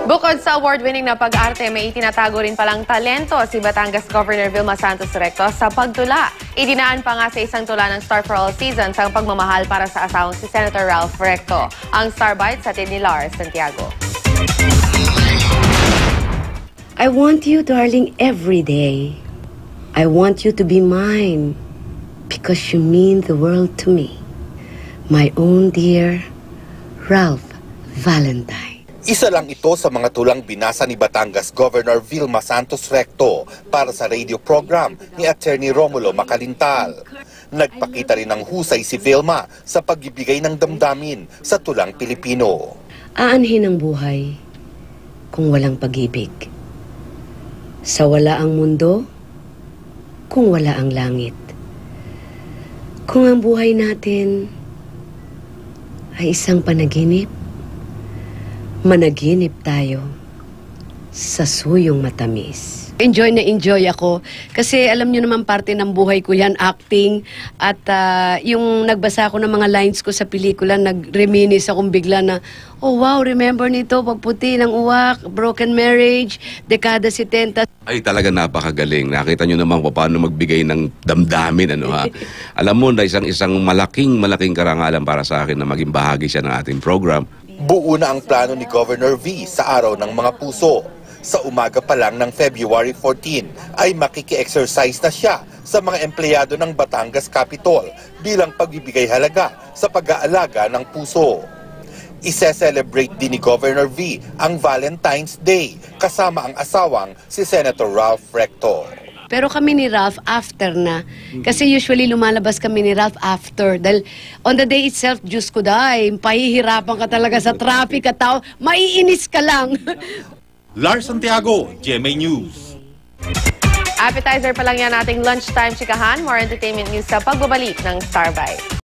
Bukod sa award-winning na pag-arte, may itinatago rin palang talento si Batangas Governor Vilma Santos Recto sa pagtula. Idinaan pa nga sa isang tula ng Star for All Seasons ang pagmamahal para sa asawang si Senator Ralph Recto. Ang Star Bite sa ni Lars Santiago. I want you, darling, every day. I want you to be mine because you mean the world to me. My own dear Ralph Valentine. Isa lang ito sa mga tulang binasa ni Batangas Governor Vilma Santos Recto para sa radio program ni Attorney Romulo Macalintal. Nagpakita rin ng husay si Vilma sa pagbibigay ng damdamin sa tulang Pilipino. Aanhin ang buhay kung walang pag-ibig. Sa wala ang mundo, kung wala ang langit. Kung ang buhay natin ay isang panaginip, managinip tayo sa suyong matamis. Enjoy na enjoy ako kasi alam niyo naman parte ng buhay ko yan, acting. At yung nagbasa ako ng mga lines ko sa pelikula, nag-reminisce akong bigla na, oh wow, remember nito, Pagputi ng Uwak, Broken Marriage, Dekada 70. Ay talaga napakagaling. Nakita nyo naman paano magbigay ng damdamin. Ano, ha? Alam mo na isang malaking karangalan para sa akin na maging bahagi siya ng ating program. Buo na ang plano ni Governor V sa Araw ng Mga Puso. Sa umaga pa lang ng February 14 ay makiki-exercise na siya sa mga empleyado ng Batangas Capitol bilang pagbibigay halaga sa pag-aalaga ng puso. Ise-celebrate din ni Governor V ang Valentine's Day kasama ang asawang si Senator Ralph Recto. Pero kami ni Ralph after na. Kasi usually lumalabas kami ni Ralph after. Dahil on the day itself, Diyos ko dahil, pahihirapan ka talaga sa traffic at tao, maiinis ka lang. Lars Santiago, GMA News. Appetizer pa lang yan ating lunchtime chikahan. More entertainment news sa pagbabalik ng Star Bite.